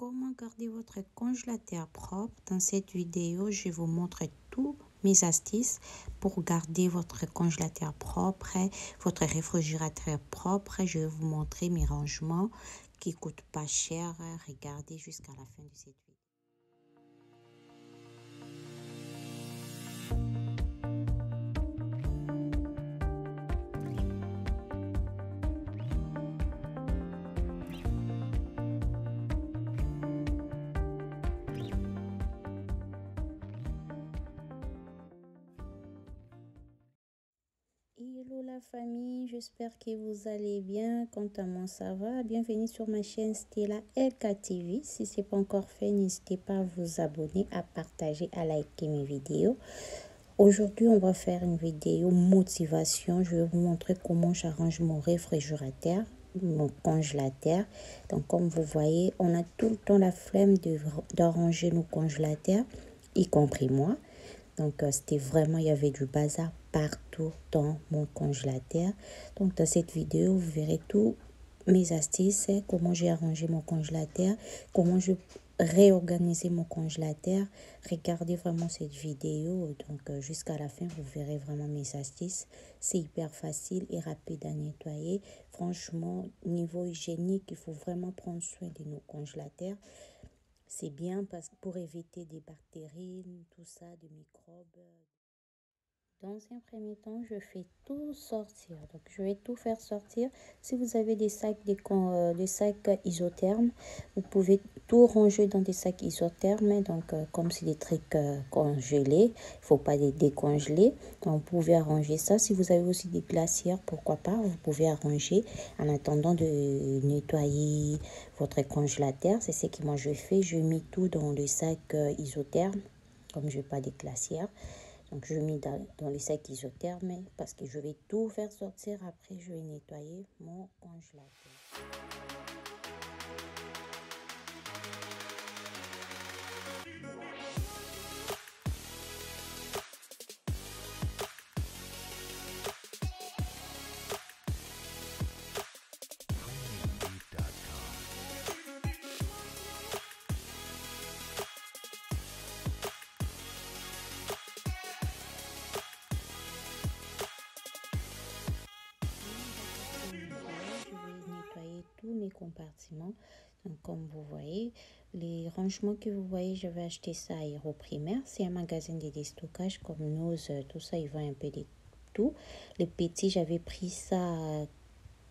Comment garder votre congélateur propre. Dans cette vidéo, je vais vous montrer tous mes astuces pour garder votre congélateur propre, votre réfrigérateur propre. Je vais vous montrer mes rangements qui ne coûtent pas cher. Regardez jusqu'à la fin de cette vidéo. Hello la famille, j'espère que vous allez bien. Quant à moi, ça va. Bienvenue sur ma chaîne Stella LK TV. Si ce n'est pas encore fait, n'hésitez pas à vous abonner, à partager, à liker mes vidéos. Aujourd'hui, on va faire une vidéo motivation. Je vais vous montrer comment j'arrange mon réfrigérateur, mon congélateur. Donc, comme vous voyez, on a tout le temps la flemme d'arranger nos congélateurs, y compris moi. Donc, c'était vraiment, il y avait du bazar partout dans mon congélateur. Donc, dans cette vidéo, vous verrez tous mes astuces, comment j'ai arrangé mon congélateur, comment je réorganiser mon congélateur. Regardez vraiment cette vidéo. Donc, jusqu'à la fin, vous verrez vraiment mes astuces. C'est hyper facile et rapide à nettoyer. Franchement, niveau hygiénique, il faut vraiment prendre soin de nos congélateurs. C'est bien parce que pour éviter des bactéries, tout ça, des microbes. Dans un premier temps, je fais tout sortir. Donc, je vais tout faire sortir. Si vous avez des sacs, des sacs isothermes, vous pouvez tout ranger dans des sacs isothermes. Donc, comme c'est des trucs congelés, il ne faut pas les décongeler. Donc, vous pouvez arranger ça. Si vous avez aussi des glacières, pourquoi pas, vous pouvez arranger en attendant de nettoyer votre congélateur. C'est ce que moi je fais. Je mets tout dans le sac isotherme, comme je n'ai pas des glacières. Donc, je mets dans les sacs isothermes parce que je vais tout faire sortir. Après, je vais nettoyer mon congélateur. Tous mes compartiments. Donc, comme vous voyez, les rangements que vous voyez, je vais acheter ça à Héros Primaire. C'est un magasin de déstockage comme Nose, tout ça, ils vendent un peu de tout. Les petits, j'avais pris ça à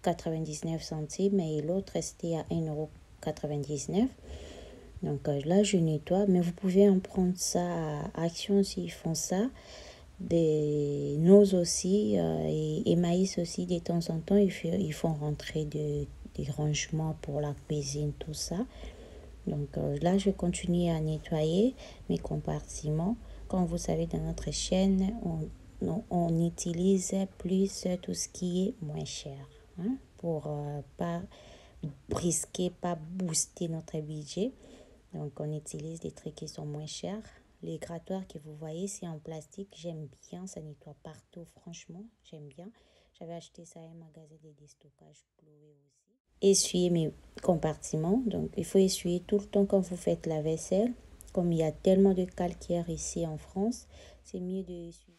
99 centimes et l'autre restait à 1,99 €. Donc là, je nettoie, mais vous pouvez en prendre ça à Action s'ils font ça. Des Nose aussi et Maïs aussi, de temps en temps, ils font rentrer des rangements pour la cuisine, tout ça. Donc là, je continue à nettoyer mes compartiments. Comme vous savez, dans notre chaîne, on utilise plus tout ce qui est moins cher, hein, pour pas risquer, pas booster notre budget. Donc, on utilise des trucs qui sont moins chers. Les grattoirs que vous voyez, c'est en plastique. J'aime bien, ça nettoie partout, franchement, j'aime bien. J'avais acheté ça à un magasin de déstockage Chloé aussi. Essuyer mes compartiments. Donc, il faut essuyer tout le temps quand vous faites la vaisselle. Comme il y a tellement de calcaire ici en France, c'est mieux de essuyer.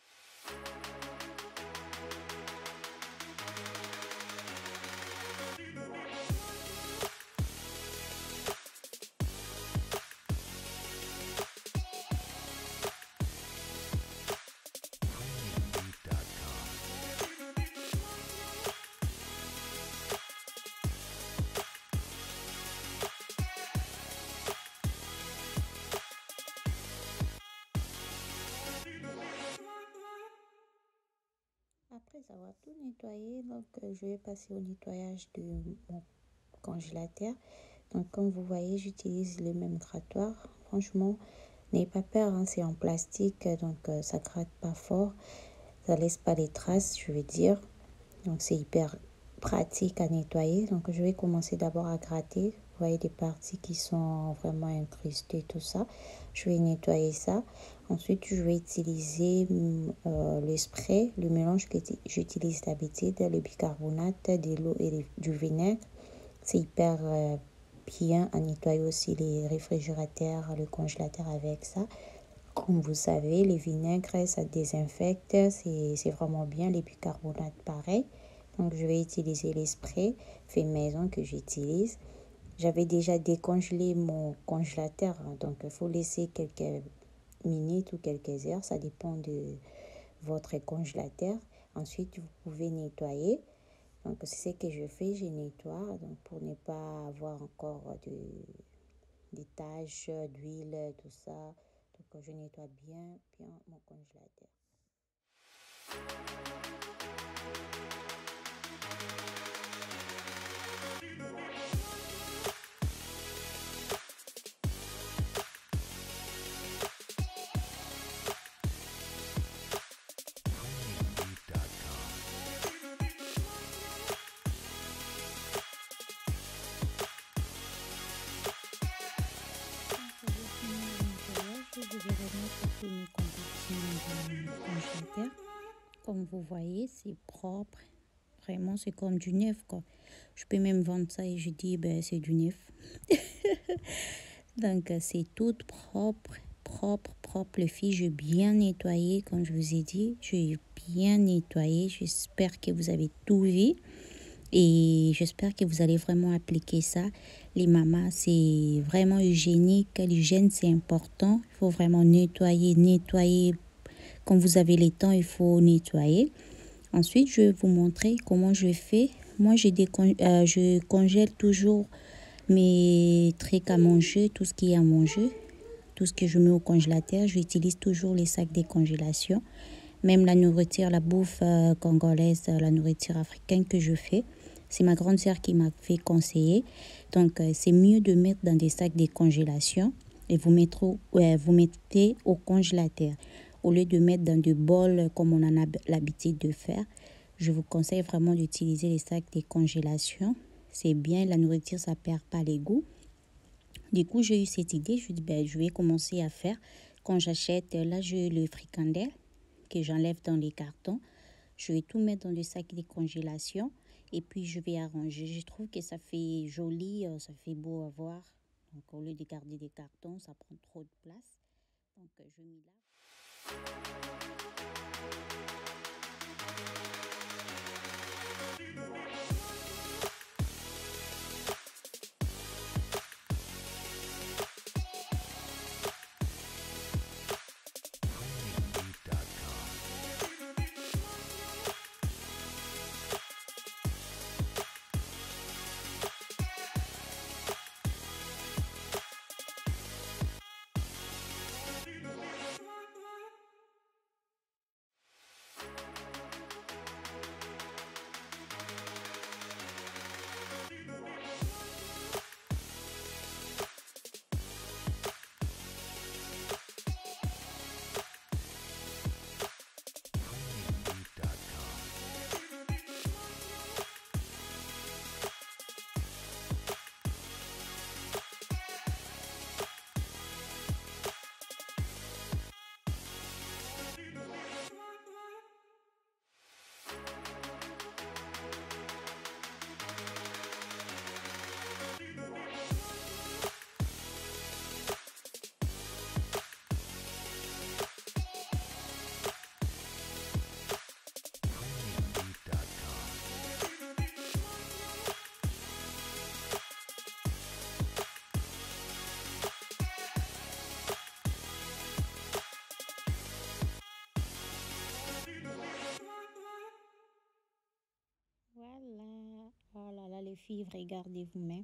Après avoir tout nettoyé, donc je vais passer au nettoyage de mon congélateur. Donc comme vous voyez, j'utilise le même grattoir. Franchement, n'ayez pas peur, hein, c'est en plastique, donc ça gratte pas fort. Ça laisse pas les traces, je veux dire. Donc c'est hyper pratique à nettoyer. Donc je vais commencer d'abord à gratter. Vous voyez des parties qui sont vraiment incrustées, tout ça. Je vais nettoyer ça. Ensuite, je vais utiliser le spray, le mélange que j'utilise d'habitude, le bicarbonate, de l'eau et du vinaigre. C'est hyper bien à nettoyer aussi les réfrigérateurs, le congélateur avec ça. Comme vous savez, les vinaigres, ça désinfecte, c'est vraiment bien. Les bicarbonates, pareil. Donc, je vais utiliser les sprays fait maison que j'utilise. J'avais déjà décongelé mon congélateur, donc il faut laisser quelques minutes ou quelques heures, ça dépend de votre congélateur. Ensuite, vous pouvez nettoyer. Donc, c'est ce que je fais, je nettoie donc pour ne pas avoir encore des taches d'huile, tout ça. Donc, je nettoie bien mon congélateur. Je vais remettre tous mes compartiments dans mon congélateur. Comme vous voyez, c'est propre. Vraiment, c'est comme du neuf, quoi. Je peux même vendre ça et je dis, ben, c'est du neuf. Donc, c'est tout propre, propre, propre. Le filles, j'ai bien nettoyé, comme je vous ai dit. J'ai bien nettoyé. J'espère que vous avez tout vu. Et j'espère que vous allez vraiment appliquer ça. Les mamans, c'est vraiment hygiénique. L'hygiène, c'est important. Il faut vraiment nettoyer, nettoyer. Quand vous avez le temps, il faut nettoyer. Ensuite, je vais vous montrer comment je fais. Moi, je congèle toujours mes trucs à manger, tout ce qui est à manger, tout ce que je mets au congélateur. J'utilise toujours les sacs de congélation. Même la nourriture, la bouffe congolaise, la nourriture africaine que je fais. C'est ma grande sœur qui m'a fait conseiller. Donc, c'est mieux de mettre dans des sacs de congélation et vous mettez au congélateur. Au lieu de mettre dans des bols comme on en a l'habitude de faire, je vous conseille vraiment d'utiliser les sacs de congélation. C'est bien, la nourriture, ça ne perd pas les goûts. Du coup, j'ai eu cette idée. Je me dis, ben, je vais commencer à faire. Quand j'achète, là, j'ai le fricandelle que j'enlève dans les cartons. Je vais tout mettre dans le sac de congélation et puis je vais arranger. Je trouve que ça fait joli, ça fait beau à voir. Donc, au lieu de garder des cartons, ça prend trop de place. Donc, je mets là. Voilà. Oh là là, les filles, regardez vous-même.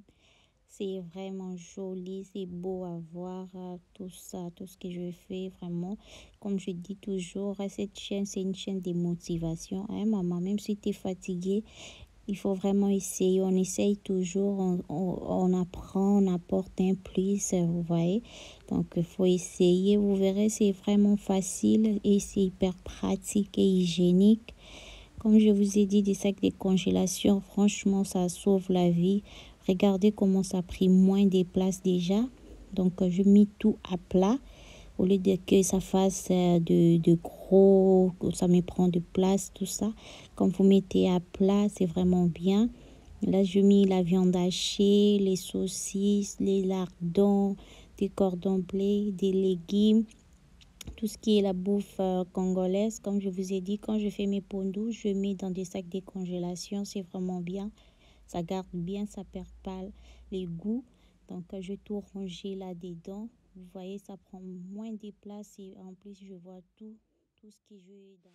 C'est vraiment joli, c'est beau à voir, tout ça, tout ce que je fais, vraiment. Comme je dis toujours, cette chaîne, c'est une chaîne de motivation. Hein, maman, même si tu es fatiguée, il faut vraiment essayer. On essaye toujours, on apprend, on apporte un plus, vous voyez. Donc, il faut essayer. Vous verrez, c'est vraiment facile et c'est hyper pratique et hygiénique. Comme je vous ai dit, des sacs de congélation, franchement, ça sauve la vie. Regardez comment ça a pris moins de place déjà. Donc, je mets tout à plat. Au lieu de que ça fasse de gros, que ça me prend de place, tout ça. Quand vous mettez à plat, c'est vraiment bien. Là, je mets la viande hachée, les saucisses, les lardons, des cordons bleu, des légumes, tout ce qui est la bouffe congolaise. Comme je vous ai dit, quand je fais mes pondous, je mets dans des sacs de congélation. C'est vraiment bien. Ça garde bien, ça perd pas les goûts. Donc, je vais tout ranger là-dedans. Vous voyez, ça prend moins de place et en plus, je vois tout ce que je vais dans.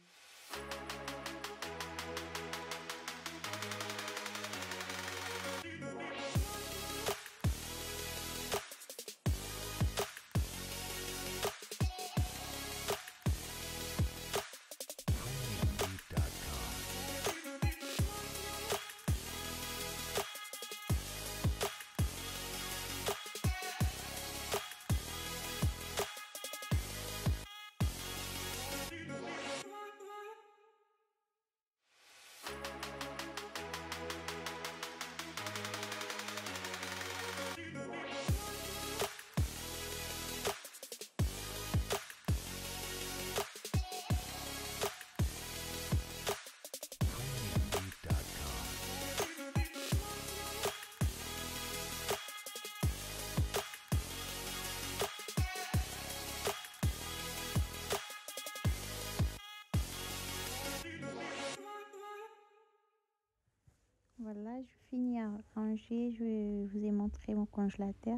Voilà, je finis à ranger. Je vous ai montré mon congélateur.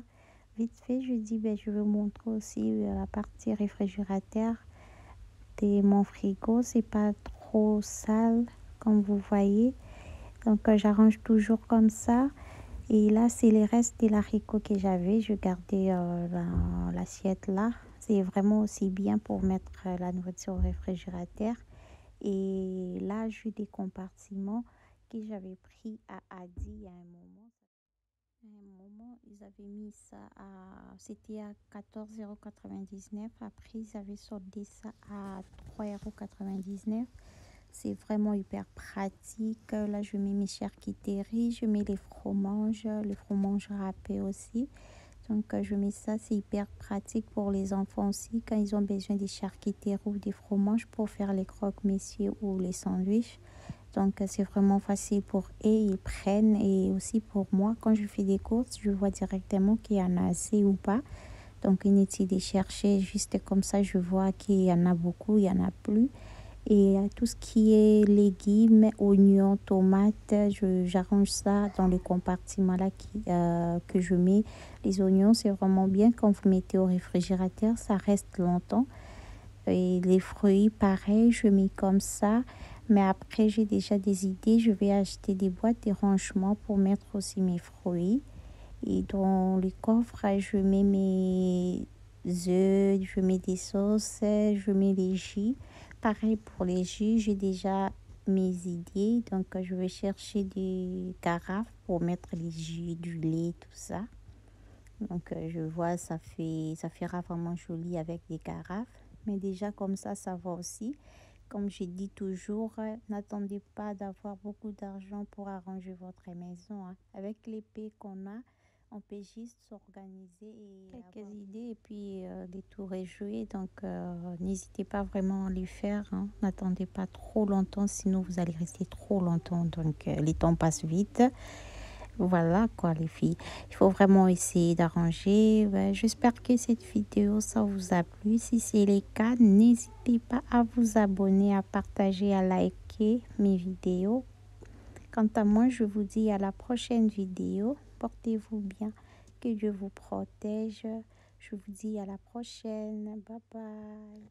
Vite fait, je dis, je vais montrer aussi la partie réfrigérateur de mon frigo. C'est pas trop sale, comme vous voyez. Donc, j'arrange toujours comme ça. Et là, c'est les restes de l'haricot que j'avais. Je gardais l'assiette là. C'est vraiment aussi bien pour mettre la nourriture au réfrigérateur. Et là, j'ai des compartiments que j'avais pris à Adi à un moment. À un moment, ils avaient mis ça c'était à 14,99 €. Après, ils avaient soldé ça à 3,99 €. C'est vraiment hyper pratique. Là, je mets mes charcuteries, je mets les fromages râpés aussi. Donc, je mets ça, c'est hyper pratique pour les enfants aussi quand ils ont besoin des charcuteries ou des fromages pour faire les croque-monsieur ou les sandwichs. Donc, c'est vraiment facile pour eux, ils prennent. Et aussi pour moi, quand je fais des courses, je vois directement qu'il y en a assez ou pas. Donc, inutile de chercher, juste comme ça, je vois qu'il y en a beaucoup, il n'y en a plus. Et tout ce qui est légumes, oignons, tomates, j'arrange ça dans les compartiments là que je mets. Les oignons, c'est vraiment bien quand vous mettez au réfrigérateur, ça reste longtemps. Et les fruits, pareil, je mets comme ça. Mais après, j'ai déjà des idées. Je vais acheter des boîtes de rangement pour mettre aussi mes fruits. Et dans le coffre, je mets mes œufs, je mets des sauces, je mets les jus. Pareil pour les jus, j'ai déjà mes idées. Donc, je vais chercher des carafes pour mettre les jus, du lait, tout ça. Donc, je vois, ça fera vraiment joli avec des carafes. Mais déjà, comme ça va aussi. Comme je dis toujours, n'attendez pas d'avoir beaucoup d'argent pour arranger votre maison, hein. Avec l'épée qu'on a, on peut juste s'organiser et quelques idées et puis les tout réjouir. Donc, n'hésitez pas vraiment à les faire, hein. N'attendez pas trop longtemps, sinon vous allez rester trop longtemps. Donc, les temps passent vite. Voilà quoi les filles, il faut vraiment essayer d'arranger. Ouais, j'espère que cette vidéo ça vous a plu. Si c'est le cas, n'hésitez pas à vous abonner, à partager, à liker mes vidéos. Quant à moi, je vous dis à la prochaine vidéo. Portez-vous bien, que Dieu vous protège. Je vous dis à la prochaine. Bye bye.